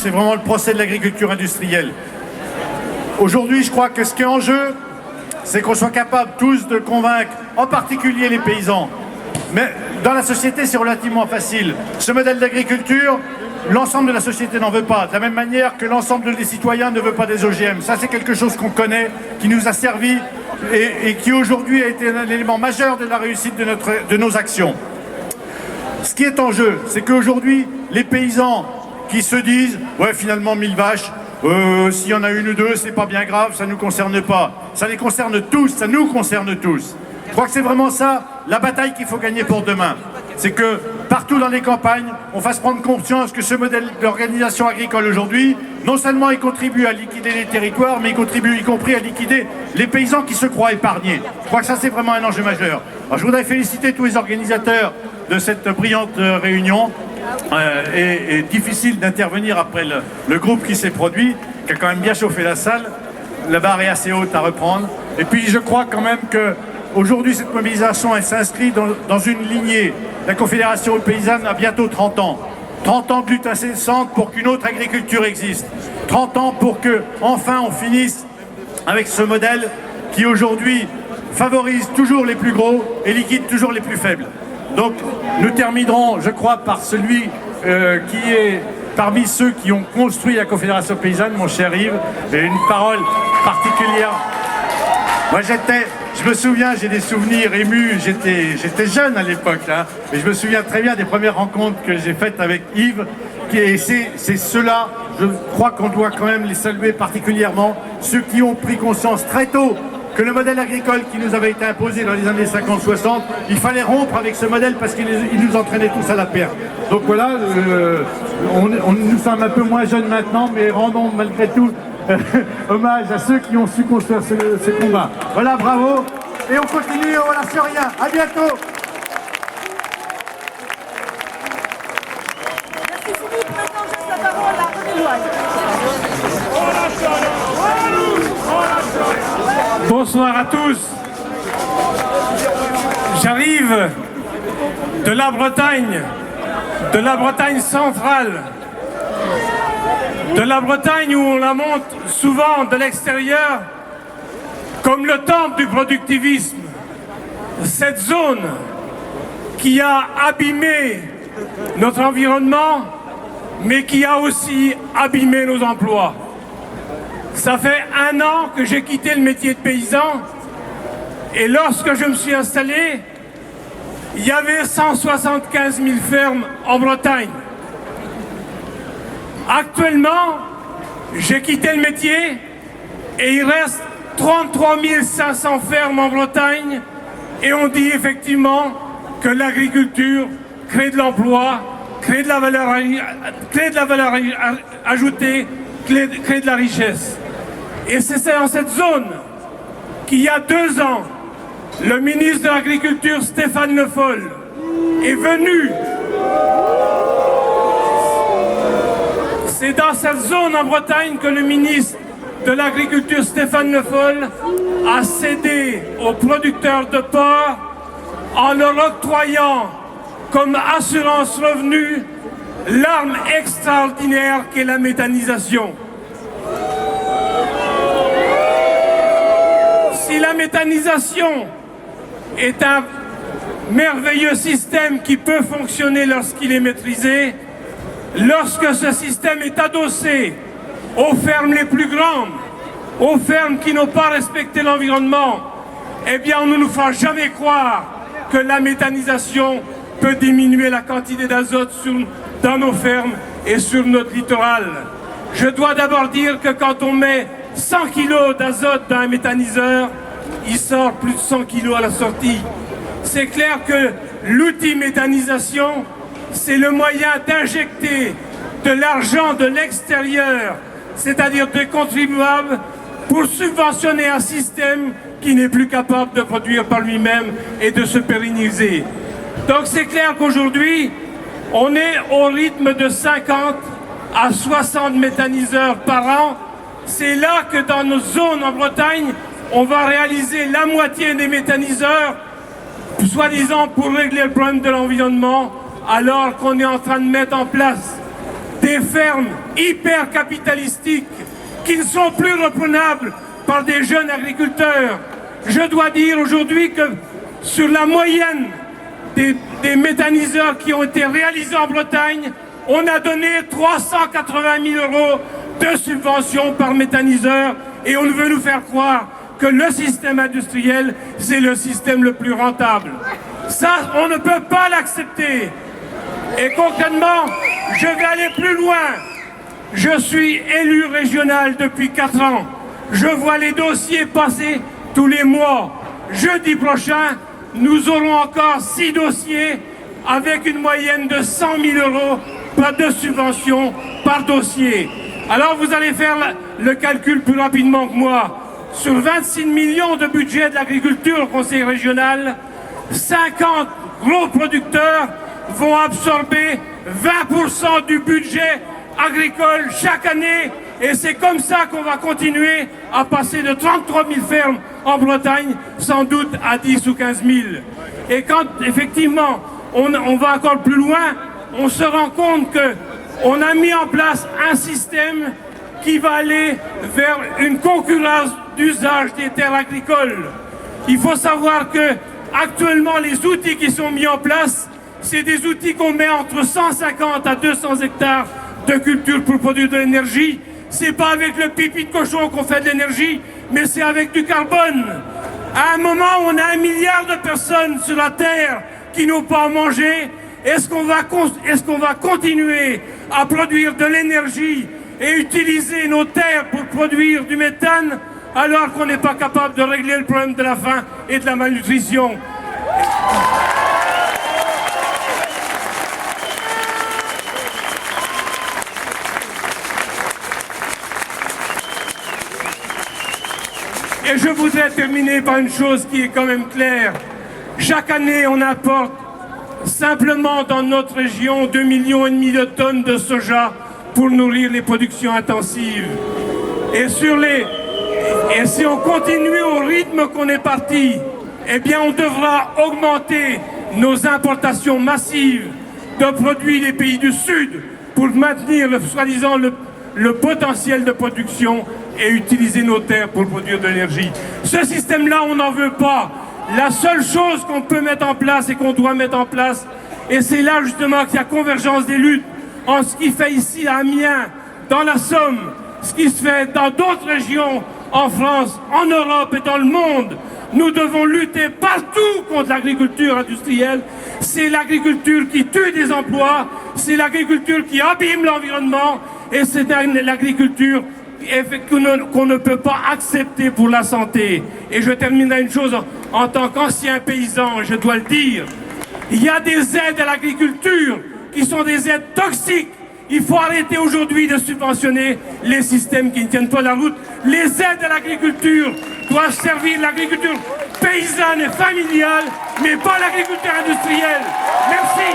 C'est vraiment le procès de l'agriculture industrielle. Aujourd'hui, je crois que ce qui est en jeu, c'est qu'on soit capable tous de convaincre, en particulier les paysans. Mais dans la société, c'est relativement facile. Ce modèle d'agriculture, l'ensemble de la société n'en veut pas. De la même manière que l'ensemble des citoyens ne veut pas des OGM. Ça, c'est quelque chose qu'on connaît, qui nous a servi et qui aujourd'hui a été un élément majeur de la réussite de nos actions. Ce qui est en jeu, c'est qu'aujourd'hui, les paysans qui se disent « Ouais, finalement, 1000 vaches, s'il y en a une ou deux, c'est pas bien grave, ça ne nous concerne pas. » Ça les concerne tous, ça nous concerne tous. Je crois que c'est vraiment ça, la bataille qu'il faut gagner pour demain. C'est que partout dans les campagnes, on fasse prendre conscience que ce modèle d'organisation agricole aujourd'hui, non seulement il contribue à liquider les territoires, mais il contribue y compris à liquider les paysans qui se croient épargnés. Je crois que ça, c'est vraiment un enjeu majeur. Alors, je voudrais féliciter tous les organisateurs de cette brillante réunion. Et difficile d'intervenir après le groupe qui s'est produit, qui a quand même bien chauffé la salle. La barre est assez haute à reprendre. Et puis je crois quand même qu'aujourd'hui, cette mobilisation, elle s'inscrit dans une lignée. La Confédération paysanne a bientôt 30 ans. 30 ans de lutte incessante pour qu'une autre agriculture existe. 30 ans pour que, enfin, on finisse avec ce modèle qui aujourd'hui favorise toujours les plus gros et liquide toujours les plus faibles. Donc nous terminerons, je crois, par celui qui est parmi ceux qui ont construit la Confédération paysanne, mon cher Yves, et une parole particulière. Moi je me souviens, j'ai des souvenirs émus, j'étais jeune à l'époque, hein, mais je me souviens très bien des premières rencontres que j'ai faites avec Yves, et c'est ceux-là, je crois qu'on doit quand même les saluer particulièrement, ceux qui ont pris conscience très tôt que le modèle agricole qui nous avait été imposé dans les années 50-60, il fallait rompre avec ce modèle parce qu'il nous entraînait tous à la perte. Donc voilà, nous sommes un peu moins jeunes maintenant, mais rendons malgré tout hommage à ceux qui ont su construire ce combat. Voilà, bravo, et on continue, on lâche rien. À bientôt. Merci Philippe, maintenant je laisse la parole à René Loise. Bonsoir à tous. J'arrive de la Bretagne centrale, de la Bretagne où on la monte souvent de l'extérieur comme le temple du productivisme. Cette zone qui a abîmé notre environnement, mais qui a aussi abîmé nos emplois. Ça fait 1 an que j'ai quitté le métier de paysan et lorsque je me suis installé, il y avait 175 000 fermes en Bretagne. Actuellement, j'ai quitté le métier et il reste 33 500 fermes en Bretagne et on dit effectivement que l'agriculture crée de l'emploi, crée de la valeur ajoutée, crée de la richesse. Et c'est dans cette zone qu'il y a 2 ans, le ministre de l'Agriculture, Stéphane Le Foll, est venu. C'est dans cette zone en Bretagne que le ministre de l'Agriculture, Stéphane Le Foll, a cédé aux producteurs de porc en leur octroyant comme assurance revenu l'arme extraordinaire qu'est la méthanisation. Si la méthanisation est un merveilleux système qui peut fonctionner lorsqu'il est maîtrisé, lorsque ce système est adossé aux fermes les plus grandes, aux fermes qui n'ont pas respecté l'environnement, eh bien on ne nous fera jamais croire que la méthanisation peut diminuer la quantité d'azote dans nos fermes et sur notre littoral. Je dois d'abord dire que quand on met 100 kg d'azote dans un méthaniseur, il sort plus de 100 kg à la sortie. C'est clair que l'outil méthanisation, c'est le moyen d'injecter de l'argent de l'extérieur, c'est-à-dire des contribuables, pour subventionner un système qui n'est plus capable de produire par lui-même et de se pérenniser. Donc c'est clair qu'aujourd'hui, on est au rythme de 50 à 60 méthaniseurs par an. C'est là que dans nos zones en Bretagne, on va réaliser la moitié des méthaniseurs, soi-disant pour régler le problème de l'environnement, alors qu'on est en train de mettre en place des fermes hyper capitalistiques qui ne sont plus reprenables par des jeunes agriculteurs. Je dois dire aujourd'hui que sur la moyenne des méthaniseurs qui ont été réalisés en Bretagne, on a donné 380 000 € de subventions par méthaniseur et on veut nous faire croire que le système industriel, c'est le système le plus rentable. Ça, on ne peut pas l'accepter. Et concrètement, je vais aller plus loin. Je suis élu régional depuis 4 ans. Je vois les dossiers passer tous les mois. Jeudi prochain, nous aurons encore 6 dossiers avec une moyenne de 100 000 € de subventions par dossier. Alors vous allez faire le calcul plus rapidement que moi. Sur 26 millions de budget de l'agriculture au Conseil régional, 50 gros producteurs vont absorber 20% du budget agricole chaque année. Et c'est comme ça qu'on va continuer à passer de 33 000 fermes en Bretagne, sans doute à 10 ou 15 000. Et quand effectivement on va encore plus loin, on se rend compte qu'on a mis en place un système qui va aller vers une concurrence d'usage des terres agricoles. Il faut savoir que actuellement les outils qui sont mis en place, c'est des outils qu'on met entre 150 à 200 hectares de culture pour produire de l'énergie. C'est pas avec le pipi de cochon qu'on fait de l'énergie, mais c'est avec du carbone. À un moment où on a 1 milliard de personnes sur la Terre qui n'ont pas à manger, est-ce qu'on va continuer à produire de l'énergie et utiliser nos terres pour produire du méthane alors qu'on n'est pas capable de régler le problème de la faim et de la malnutrition? Et je voudrais terminer par une chose qui est quand même claire. Chaque année, on importe simplement dans notre région 2,5 millions de tonnes de soja pour nourrir les productions intensives. Et si on continue au rythme qu'on est parti, eh bien on devra augmenter nos importations massives de produits des pays du Sud pour maintenir soi-disant le potentiel de production et utiliser nos terres pour produire de l'énergie. Ce système-là, on n'en veut pas. La seule chose qu'on peut mettre en place et qu'on doit mettre en place, et c'est là justement qu'il y a convergence des luttes, en ce qui fait ici à Amiens, dans la Somme, ce qui se fait dans d'autres régions, en France, en Europe et dans le monde. Nous devons lutter partout contre l'agriculture industrielle. C'est l'agriculture qui tue des emplois, c'est l'agriculture qui abîme l'environnement, et c'est l'agriculture qu'on ne peut pas accepter pour la santé. Et je terminerai une chose, en tant qu'ancien paysan, je dois le dire, il y a des aides à l'agriculture qui sont des aides toxiques. Il faut arrêter aujourd'hui de subventionner les systèmes qui ne tiennent pas la route. Les aides à l'agriculture doivent servir l'agriculture paysanne et familiale, mais pas l'agriculture industrielle. Merci.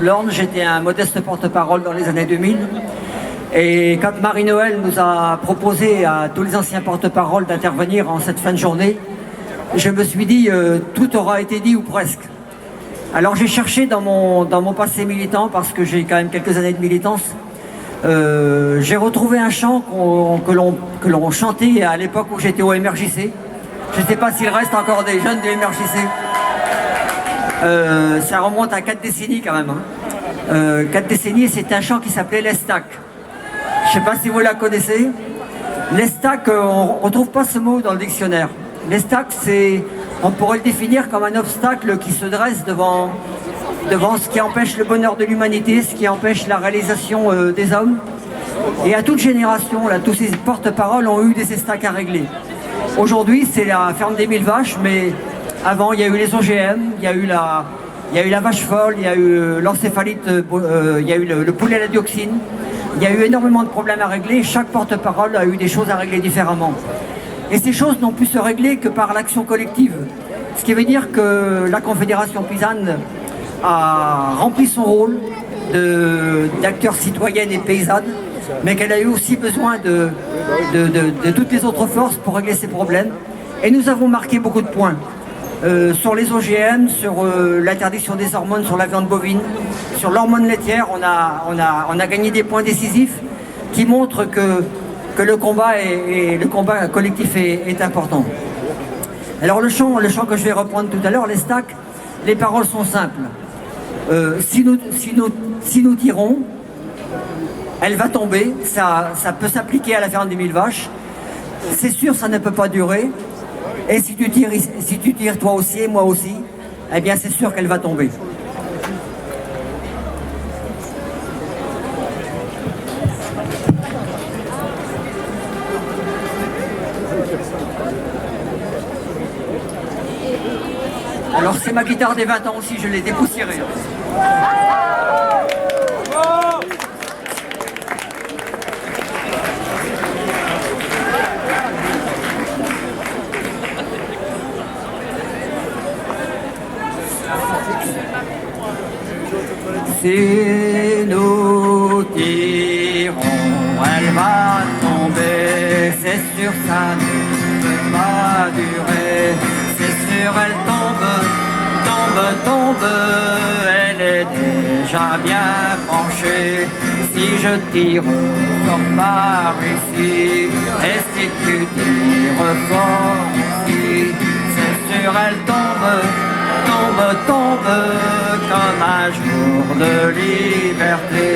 L'Orne, j'étais un modeste porte-parole dans les années 2000. Et quand Marie-Noël nous a proposé à tous les anciens porte-parole d'intervenir en cette fin de journée, je me suis dit, tout aura été dit ou presque. Alors j'ai cherché dans mon passé militant, parce que j'ai quand même quelques années de militance, j'ai retrouvé un chant que l'on chantait à l'époque où j'étais au MRJC. Je ne sais pas s'il reste encore des jeunes du MRJC. Ça remonte à 4 décennies quand même. 4 décennies, c'est un chant qui s'appelait l'Estac. Je ne sais pas si vous la connaissez. L'Estac, on ne trouve pas ce mot dans le dictionnaire. L'Estac, on pourrait le définir comme un obstacle qui se dresse devant ce qui empêche le bonheur de l'humanité, ce qui empêche la réalisation des hommes. Et à toute génération, là, tous ces porte-paroles ont eu des estacs à régler. Aujourd'hui, c'est la ferme des 1000 vaches, mais avant, il y a eu les OGM, il y a eu la vache folle, il y a eu l'encéphalite, il y a eu le poulet à la dioxine. Il y a eu énormément de problèmes à régler. Chaque porte-parole a eu des choses à régler différemment. Et ces choses n'ont pu se régler que par l'action collective. Ce qui veut dire que la Confédération paysanne a rempli son rôle d'acteur citoyenne et paysanne, mais qu'elle a eu aussi besoin de toutes les autres forces pour régler ces problèmes. Et nous avons marqué beaucoup de points. Sur les OGM, sur l'interdiction des hormones sur la viande bovine, sur l'hormone laitière, on a gagné des points décisifs qui montrent que le combat collectif est important. Alors le chant que je vais reprendre tout à l'heure, les stacks, les paroles sont simples. Si nous tirons, elle va tomber, ça peut s'appliquer à la ferme des 1000 vaches. C'est sûr, ça ne peut pas durer. Et si tu tires toi aussi et moi aussi, eh bien c'est sûr qu'elle va tomber. Alors c'est ma guitare des 20 ans aussi, je l'ai dépoussiérée. Si nous tirons, elle va tomber, c'est sûr ça ne peut pas durer, c'est sûr elle tombe, elle est déjà bien penchée. Si je tire fort par ici, et si tu tires fort ici, c'est sûr elle tombe, comme un jour de liberté.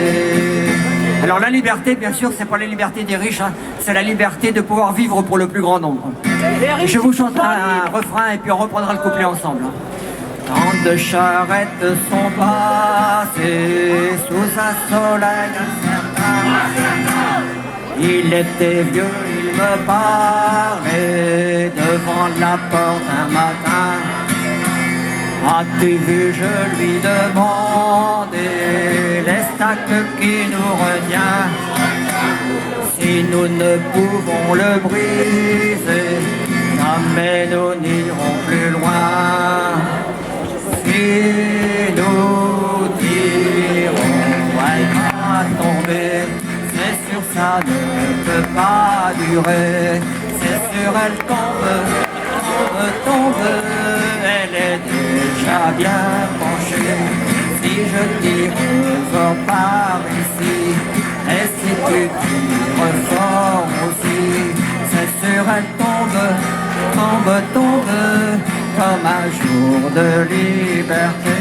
Alors la liberté, bien sûr, c'est pas la liberté des riches, hein, c'est la liberté de pouvoir vivre pour le plus grand nombre. Je vous chanterai un refrain et puis on reprendra le couplet ensemble. Tant de charrettes sont passées sous un soleil incertain. Il était vieux, il me parlait devant la porte un matin. As-tu vu, je lui demandais, les stacks qui nous retient. Si nous ne pouvons le briser, jamais nous n'irons plus loin. Si nous tirons, elle va tomber, c'est sûr ça ne peut pas durer, c'est sûr elle tombe, elle est déjà bien penchée. Si je tire fort par ici, et si tu tires fort aussi, c'est sûr elle tombe, comme un jour de liberté.